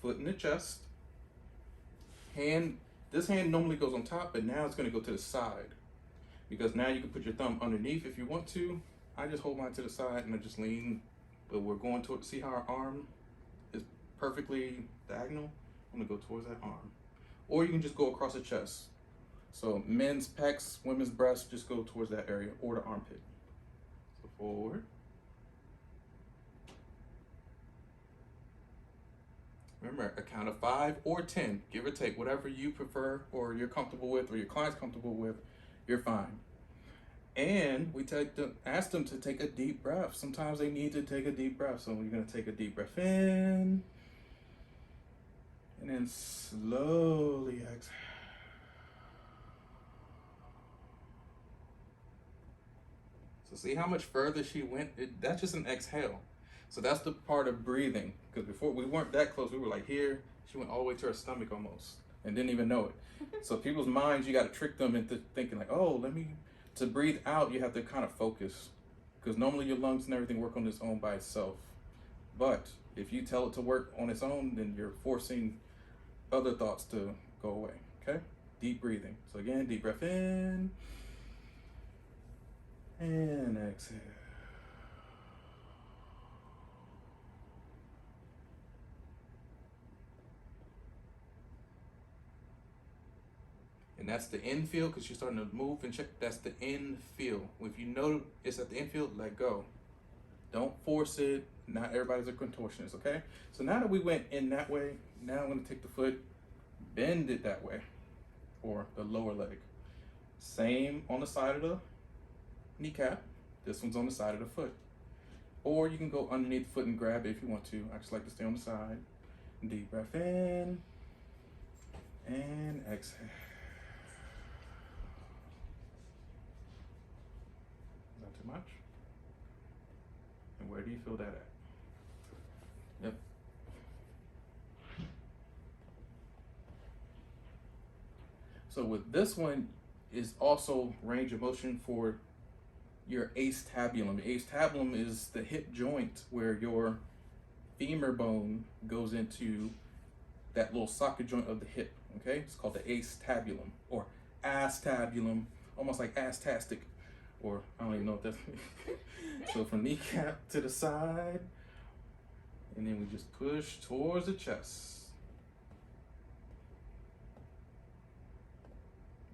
foot in the chest. This hand normally goes on top, but now it's going to go to the side because now you can put your thumb underneath if you want to. I just hold mine to the side and I just lean, but we're going to see how our arm is perfectly diagonal. I'm going to go towards that arm, or you can just go across the chest. So men's pecs, women's breasts, just go towards that area, or the armpit. So forward. Remember, a count of 5 or 10, give or take, whatever you prefer or you're comfortable with or your client's comfortable with, you're fine. And we ask them to take a deep breath. Sometimes they need to take a deep breath. So you're gonna take a deep breath in, and then slowly exhale. So see how much further she went? That's just an exhale. So that's the part of breathing. Because before we weren't that close, we were like here. She went all the way to her stomach almost and didn't even know it. So people's minds, you got to trick them into thinking like, oh, to breathe out, you have to kind of focus. Because normally your lungs and everything work on its own by itself. But if you tell it to work on its own, then you're forcing other thoughts to go away, okay? Deep breathing. So again, deep breath in and exhale. And that's the in feel because you're starting to move and check. That's the in feel. If you know it's at the in feel, let go. Don't force it. Not everybody's a contortionist, okay? So now that we went in that way, now I'm going to take the foot, bend it that way, or the lower leg. Same on the side of the kneecap. This one's on the side of the foot. Or you can go underneath the foot and grab it if you want to. I just like to stay on the side. Deep breath in and exhale. Not too much. And where do you feel that at? Yep. So with this one is also range of motion for your acetabulum. The acetabulum is the hip joint where your femur bone goes into that little socket joint of the hip, okay? It's called the acetabulum or acetabulum, almost like astastic, or I don't even know what that's. So from kneecap to the side, and then we just push towards the chest.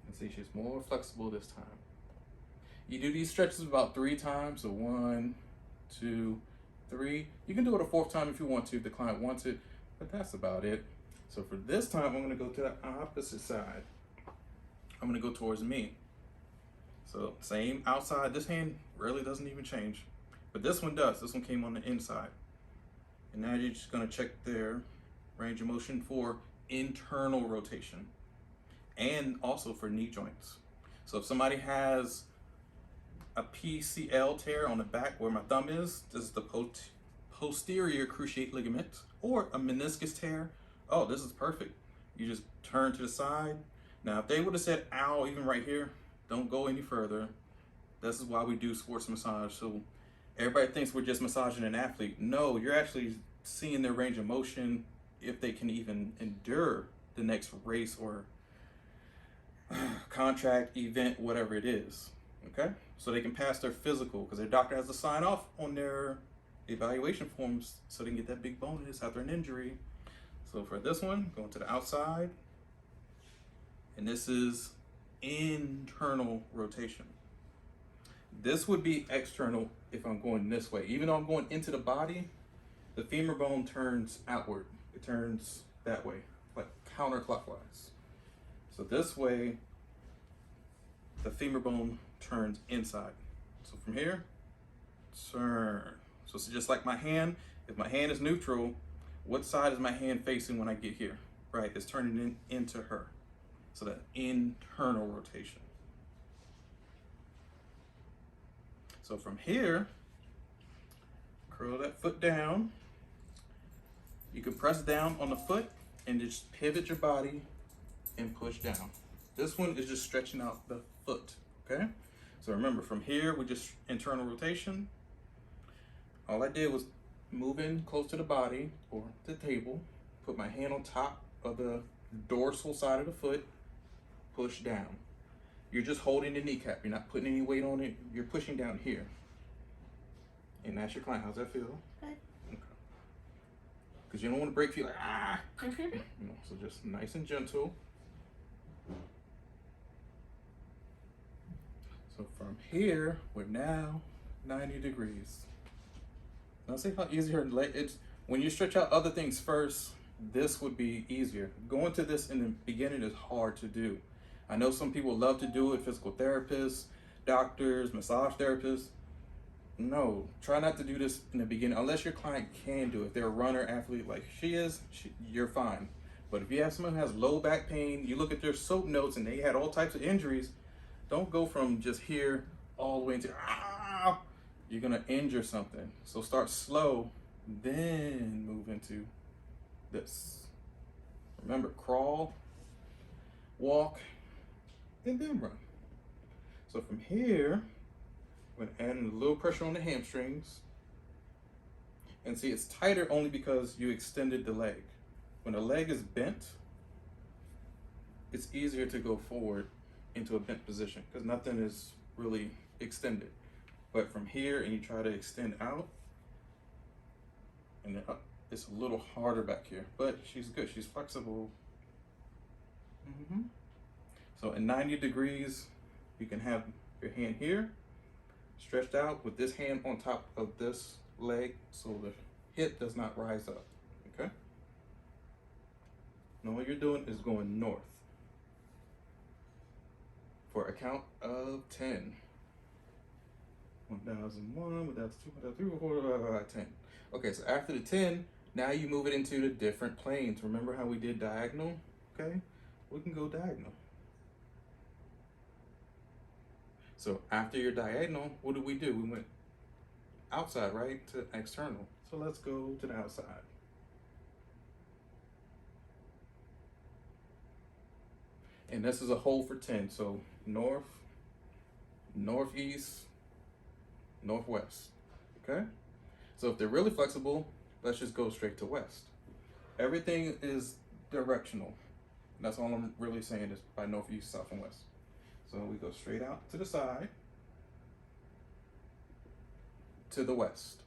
And see, she's more flexible this time. You do these stretches about 3 times, so 1, 2, 3. You can do it a 4th time if you want to, if the client wants it, but that's about it. So for this time, I'm gonna go to the opposite side. I'm gonna go towards me. So same outside, this hand really doesn't even change, but this one does. This one came on the inside. And now you're just gonna check their range of motion for internal rotation and also for knee joints. So if somebody has a PCL tear on the back where my thumb is, this is the posterior cruciate ligament, or a meniscus tear, oh, this is perfect. You just turn to the side. Now, if they would have said, ow, even right here, don't go any further. This is why we do sports massage. So everybody thinks we're just massaging an athlete. No, you're actually seeing their range of motion, if they can even endure the next race or contract, event, whatever it is, okay? So they can pass their physical, because their doctor has to sign off on their evaluation forms so they can get that big bonus after an injury. So for this one, going to the outside, and this is internal rotation. This would be external if I'm going this way. Even though I'm going into the body, the femur bone turns outward. It turns that way, like counterclockwise. So this way, the femur bone turns inside. So from here, turn. So it's just like my hand. If my hand is neutral, what side is my hand facing when I get here? Right, it's turning into her. So that internal rotation. So from here, curl that foot down. You can press down on the foot and just pivot your body and push down. This one is just stretching out the foot, okay? So remember, from here, we just internal rotation. All I did was move in close to the body or the table, put my hand on top of the dorsal side of the foot, push down. You're just holding the kneecap. You're not putting any weight on it. You're pushing down here. And that's your client. How's that feel? Good. Okay. Because you don't want to break feel like, ah. So just nice and gentle. So from here, we're now 90 degrees. Now see how easier it's when you stretch out other things first, this would be easier. Going to this in the beginning is hard to do. I know some people love to do it, physical therapists, doctors, massage therapists. No, try not to do this in the beginning unless your client can do it. If they're a runner, athlete like she is, you're fine. But if you have someone who has low back pain, you look at their soap notes and they had all types of injuries, don't go from just here all the way into, ah, you're gonna injure something. So start slow, then move into this. Remember, crawl, walk, and then run. So from here, I'm gonna add in a little pressure on the hamstrings. And see, it's tighter only because you extended the leg. When the leg is bent, it's easier to go forward into a bent position because nothing is really extended. But from here, and you try to extend out, and then up, it's a little harder back here, but she's good, she's flexible. So in 90 degrees, you can have your hand here, stretched out with this hand on top of this leg so the hip does not rise up, okay? Now what you're doing is going north for a count of 10. 1001, 1002, 1003, 1004, 10. Okay, so after the 10, now you move it into the different planes. Remember how we did diagonal? Okay, we can go diagonal. So after your diagonal, what did we do? We went outside, right, to external. So let's go to the outside. And this is a hold for 10. So north, northeast, northwest, okay? So if they're really flexible, let's just go straight to west. Everything is directional. That's all I'm really saying is by north, east, south, and west. So we go straight out to the side, to the west.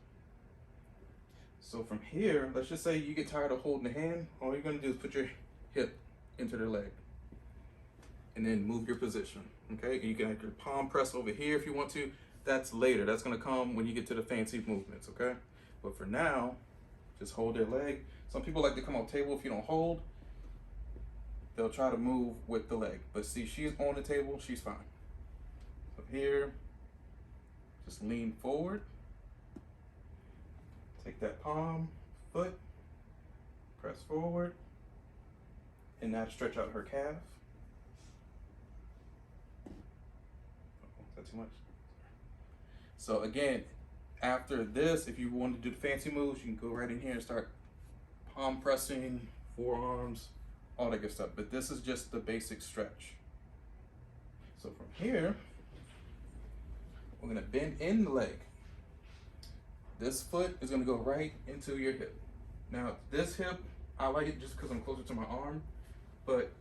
So from here, let's just say you get tired of holding the hand, all you're gonna do is put your hip into their leg and then move your position, okay? And you can have your palm press over here if you want to. That's later, that's gonna come when you get to the fancy movements, okay? But for now, just hold their leg. Some people like to come off table if you don't hold. They'll try to move with the leg. But see, she's on the table, she's fine. So here, just lean forward. Take that palm, foot, press forward, and now stretch out her calf. Oh, is that too much? So again, after this, if you want to do the fancy moves, you can go right in here and start palm pressing, forearms, all that good stuff. But this is just the basic stretch. So from here, we're gonna bend in the leg. This foot is gonna go right into your hip. Now this hip, I like it just because I'm closer to my arm, but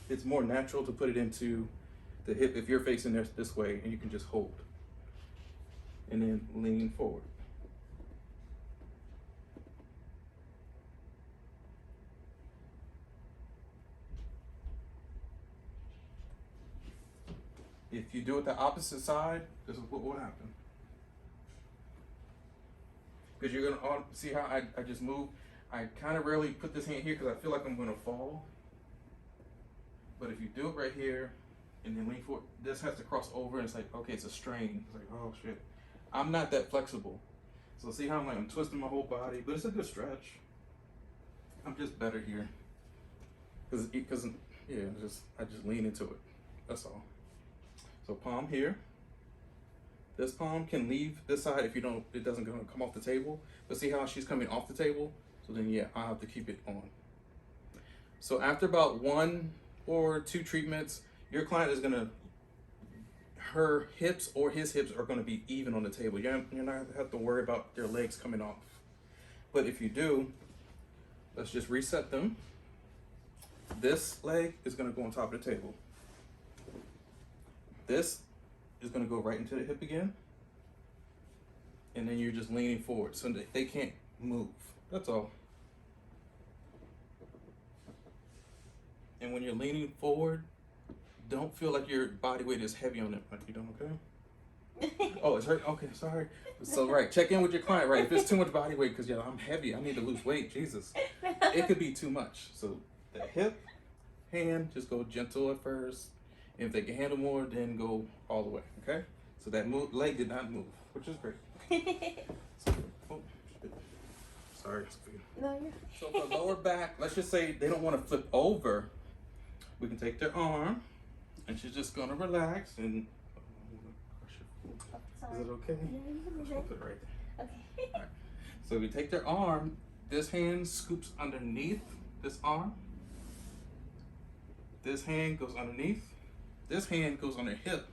it's more natural to put it into the hip if you're facing this way, and you can just hold. And then lean forward. If you do it the opposite side, this is what will happen. Because you're gonna see how I just move. I kind of rarely put this hand here because I feel like I'm gonna fall. But if you do it right here and then lean forward, this has to cross over and it's like, okay, it's a strain. It's like, oh shit. I'm not that flexible. So see how I'm twisting my whole body, but it's a good stretch. I'm just better here. Cause yeah, I just lean into it. That's all. So palm here. This palm can leave this side if you don't, it doesn't come off the table. But see how she's coming off the table? So then yeah, I'll have to keep it on. So after about 1 or 2 treatments, your client is gonna, her hips or his hips are gonna be even on the table. You're not gonna have to worry about their legs coming off. But if you do, Let's just reset them. This leg is gonna go on top of the table. This is gonna go right into the hip again. And then you're just leaning forward so that they can't move. That's all. And when you're leaning forward, don't feel like your body weight is heavy on it. Like, you doing okay? Oh, it's hurt? Okay, sorry. So, right, check in with your client, right? If it's too much body weight, because, yeah, I'm heavy, I need to lose weight, Jesus. It could be too much. So, the hip, hand, just go gentle at first. If they can handle more, then go all the way, okay? So, that leg did not move, which is great. So, oh, sorry. No, you're So, for lower back, let's just say they don't want to flip over. We can take their arm, and she's just going to relax and... sorry. Is it okay? Yeah, I'll put it right there. Okay. All right. So we take their arm, this hand scoops underneath this arm. This hand goes underneath. This hand goes on their hip.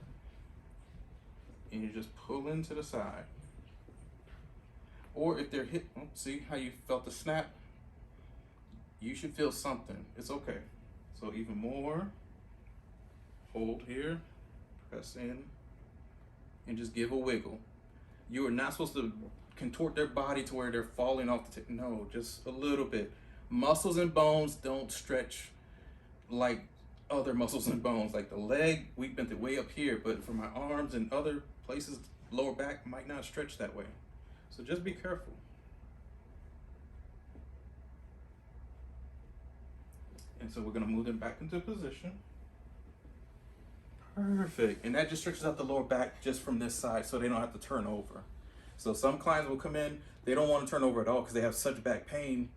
And you just pull into the side. Or if their hip, oh, see how you felt the snap? You should feel something. It's okay. So even more. Hold here, press in, and just give a wiggle. You are not supposed to contort their body to where they're falling off the table. No, just a little bit. Muscles and bones don't stretch like other muscles and bones. Like the leg, we bent it way up here, but for my arms and other places, lower back might not stretch that way. So just be careful. And so we're gonna move them back into position. Perfect. And that just stretches out the lower back just from this side so they don't have to turn over. So some clients will come in, they don't want to turn over at all because they have such back pain.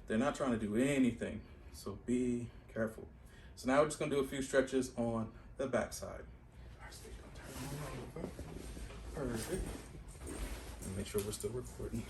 They're not trying to do anything. So be careful. So now we're just going to do a few stretches on the back side. All right, so you're going to turn over. Perfect. And make sure we're still recording.